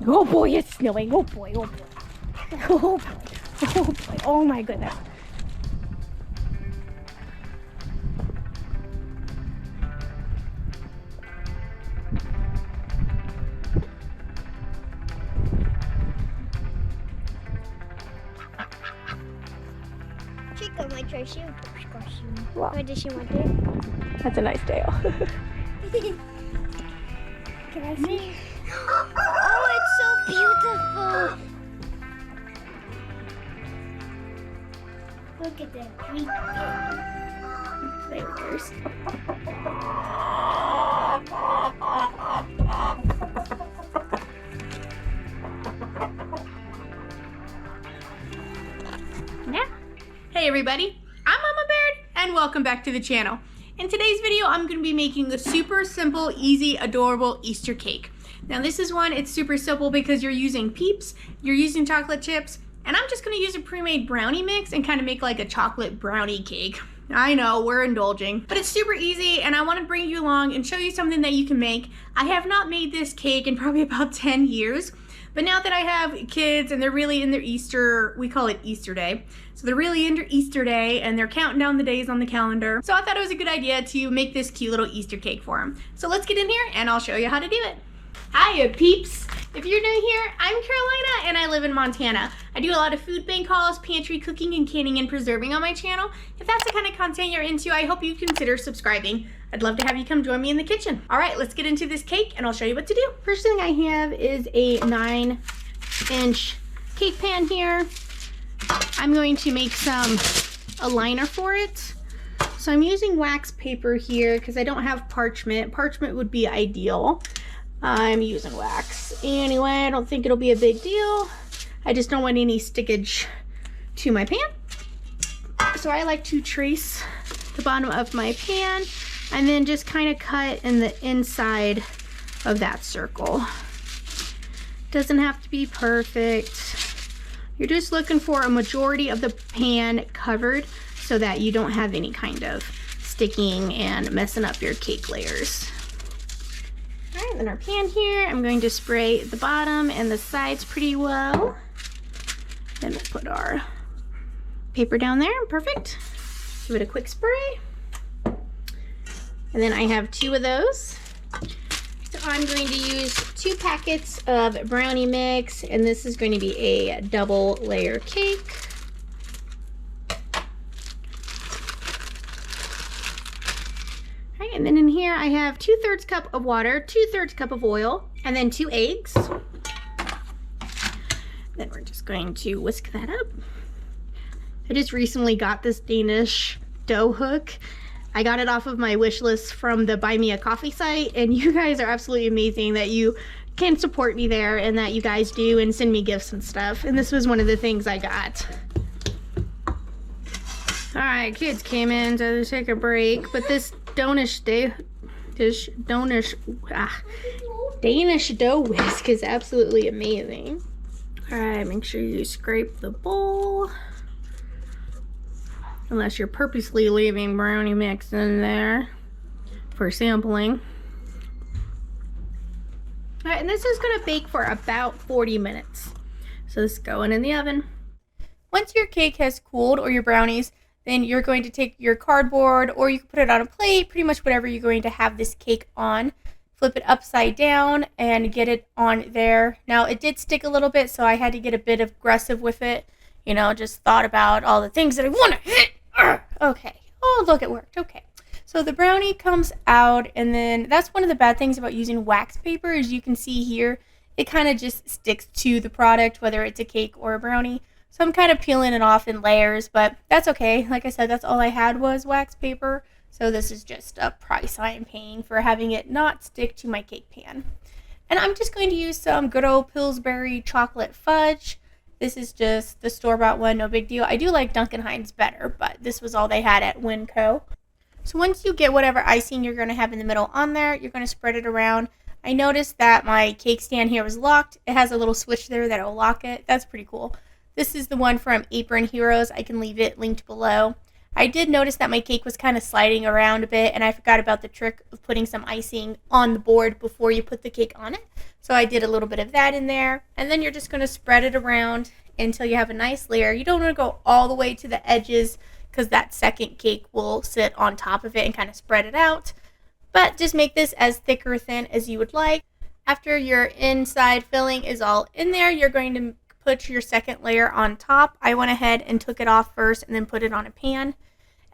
Oh boy, it's snowing. Oh boy, oh boy. Oh boy, oh boy, oh my goodness. Chica might try shoe. Wow. What does she want to do? That's a nice tail. Can I see? Oh, it's so beautiful. Look at that creek. There's. Yeah. Hey everybody, I'm Mama Baird and welcome back to the channel. In today's video, I'm going to be making a super simple, easy, adorable Easter cake. Now this is one, it's super simple because you're using Peeps, you're using chocolate chips, and I'm just going to use a pre-made brownie mix and kind of make like a chocolate brownie cake. I know, we're indulging, but it's super easy and I want to bring you along and show you something that you can make. I have not made this cake in probably about 10 years, but now that I have kids and they're really in their Easter, we call it Easter Day, so they're really into Easter Day and they're counting down the days on the calendar. So I thought it was a good idea to make this cute little Easter cake for them. So let's get in here and I'll show you how to do it. Hiya peeps! If you're new here, I'm Carolina and I live in Montana. I do a lot of food bank hauls, pantry cooking, and canning and preserving on my channel. If that's the kind of content you're into, I hope you consider subscribing. I'd love to have you come join me in the kitchen. All right, let's get into this cake and I'll show you what to do. First thing I have is a 9-inch cake pan here. I'm going to make a liner for it. So I'm using wax paper here because I don't have parchment. Parchment would be ideal. I'm using wax. Anyway, I don't think it'll be a big deal. I just don't want any stickage to my pan. So I like to trace the bottom of my pan and then just kind of cut in the inside of that circle. Doesn't have to be perfect. You're just looking for a majority of the pan covered so that you don't have any kind of sticking and messing up your cake layers. All right, then our pan here, I'm going to spray the bottom and the sides pretty well. Then we'll put our paper down there, perfect. Give it a quick spray. And then I have 2 of those. So I'm going to use 2 packets of brownie mix, and this is going to be a double layer cake. And then in here I have 2/3 cup of water, 2/3 cup of oil, and then 2 eggs. Then we're just going to whisk that up. I just recently got this Danish dough hook. I got it off of my wish list from the Buy Me a Coffee site, and you guys are absolutely amazing that you can support me there and that you guys do and send me gifts and stuff. And this was one of the things I got. All right, kids came in to take a break, but this Danish dough whisk is absolutely amazing. All right, make sure you scrape the bowl. Unless you're purposely leaving brownie mix in there for sampling. All right, and this is gonna bake for about 40 minutes. So this is going in the oven. Once your cake has cooled, or your brownies, then you're going to take your cardboard, or you can put it on a plate, pretty much whatever you're going to have this cake on. Flip it upside down and get it on there. Now it did stick a little bit, so I had to get a bit aggressive with it. You know, just thought about all the things that I want to hit. Okay. Oh, look, it worked. Okay. So the brownie comes out, and then that's one of the bad things about using wax paper, as you can see here, it kind of just sticks to the product, whether it's a cake or a brownie. So I'm kind of peeling it off in layers, but that's okay. Like I said, that's all I had was wax paper. So this is just a price I am paying for having it not stick to my cake pan. And I'm just going to use some good old Pillsbury chocolate fudge. This is just the store-bought one, no big deal. I do like Duncan Hines better, but this was all they had at Winco. So once you get whatever icing you're going to have in the middle on there, you're going to spread it around. I noticed that my cake stand here was locked. It has a little switch there that will lock it. That's pretty cool. This is the one from Apron Heroes. I can leave it linked below. I did notice that my cake was kind of sliding around a bit, and I forgot about the trick of putting some icing on the board before you put the cake on it. So I did a little bit of that in there. And then you're just going to spread it around until you have a nice layer. You don't want to go all the way to the edges because that second cake will sit on top of it and kind of spread it out. But just make this as thick or thin as you would like. After your inside filling is all in there, you're going to put your second layer on top. I went ahead and took it off first and then put it on a pan.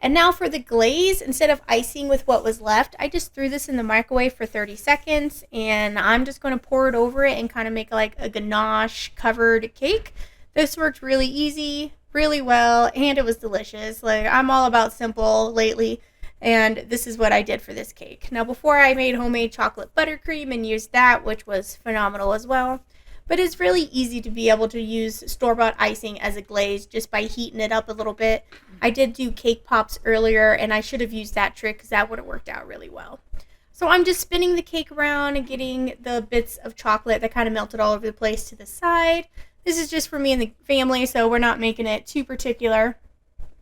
And now for the glaze, instead of icing with what was left, I just threw this in the microwave for 30 seconds, and I'm just going to pour it over it and kind of make like a ganache covered cake. This worked really easy, really well, and it was delicious. Like, I'm all about simple lately, and this is what I did for this cake. Now, before I made homemade chocolate buttercream and used that, which was phenomenal as well. But it's really easy to be able to use store-bought icing as a glaze just by heating it up a little bit. I did do cake pops earlier, and I should have used that trick because that would have worked out really well. So I'm just spinning the cake around and getting the bits of chocolate that kind of melted all over the place to the side. This is just for me and the family, so we're not making it too particular.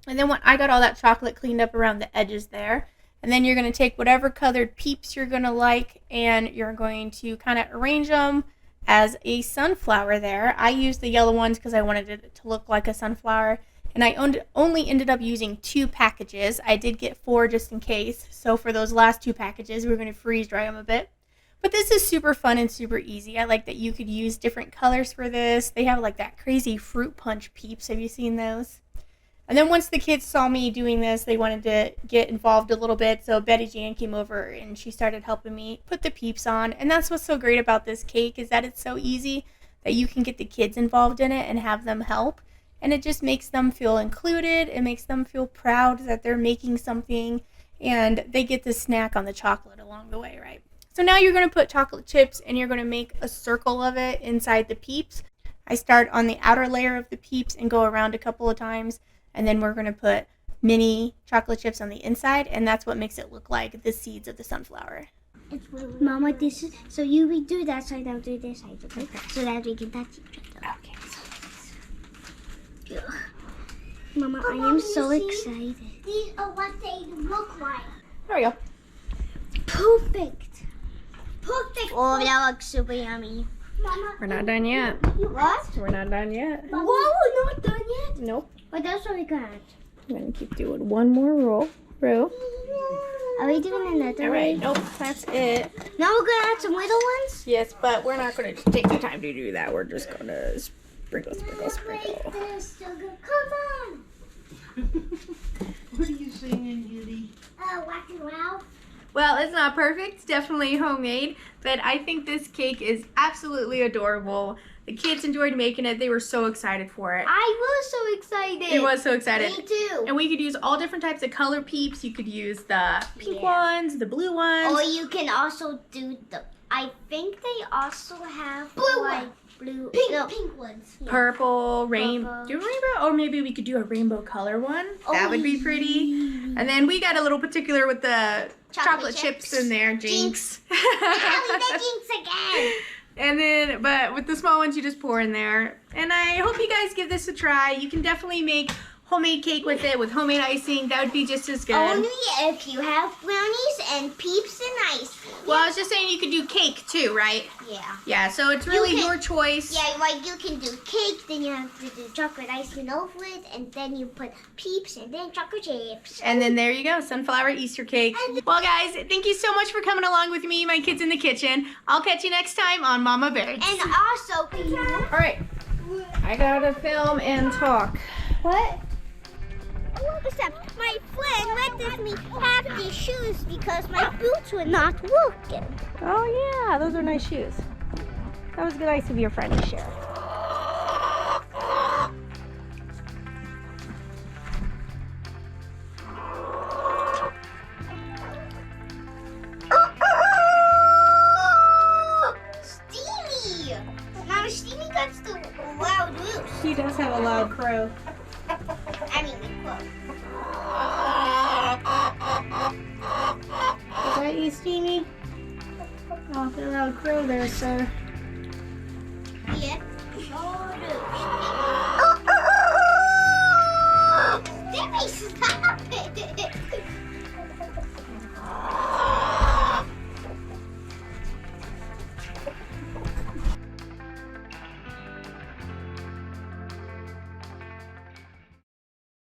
And then when I got all that chocolate cleaned up around the edges there, and then you're going to take whatever colored peeps you're going to like, and you're going to kind of arrange them as a sunflower there. I used the yellow ones because I wanted it to look like a sunflower, and I only ended up using 2 packages. I did get 4 just in case, so for those last 2 packages we're going to freeze dry them a bit. But this is super fun and super easy. I like that you could use different colors for this. They have like that crazy fruit punch peeps. Have you seen those? And then once the kids saw me doing this, they wanted to get involved a little bit. So Betty Jan came over and she started helping me put the peeps on. And that's what's so great about this cake, is that it's so easy that you can get the kids involved in it and have them help. And it just makes them feel included. It makes them feel proud that they're making something, and they get to snack on the chocolate along the way, right? So now you're going to put chocolate chips and you're going to make a circle of it inside the peeps. I start on the outer layer of the peeps and go around a couple of times. And then we're going to put mini chocolate chips on the inside, and that's what makes it look like the seeds of the sunflower. Mama, this is so you redo that side, I'll do this side, okay? So that we can touch each other. Okay. Yeah. Mama, I am so excited. These are what they look like. There we go. Perfect. Perfect. Oh, that looks super yummy. Mama, We're not done yet. What? We're not done yet. Whoa, we're not done yet? Nope. But that's what we got. I'm going to keep doing one more row. Are we doing another All right. one? Nope. That's it. Now we're going to add some little ones? Yes, but we're not going to take the time to do that. We're just going to sprinkle, sprinkle, sprinkle. this sugar. Come on. What are you singing, Judy? Whack and Ralph. Well, it's not perfect. It's definitely homemade, but I think this cake is absolutely adorable. The kids enjoyed making it. They were so excited for it. I was so excited. It was so excited. Me too. And we could use all different types of color peeps. You could use the pink ones, the blue ones. Or you can also do the, I think they also have Blue like one. blue. Pink, no, pink ones. Purple, rainbow. Purple. Do rainbow? Or maybe we could do a rainbow color one. Oh, That would be pretty. And then we got a little particular with the chocolate chips in there. Jinx. Ellie, the jinx again. And then, but with the small ones, you just pour in there. And I hope you guys give this a try. You can definitely make homemade cake with it, with homemade icing. That would be just as good. Only if you have brownies and peeps and ice. Well, I was just saying you could do cake too, right? Yeah. Yeah, so it's really can- your choice. Yeah, like you can do cake, then you have to do chocolate icing over it, and then you put peeps and then chocolate chips. And then there you go, sunflower Easter cake. Well, guys, thank you so much for coming along with me, my kids in the kitchen. I'll catch you next time on Mama Beards. And also, All right, I gotta film and talk. what? Except my friend let me have these shoes because my boots were not working. Oh yeah, those are nice shoes. That was nice of your friend to share. Steamy! Now Steamy got the loud roost. He does have a loud crow. I mean, the quote. Is that you, Steamy? Oh, the loud crow there, sir. Yeah.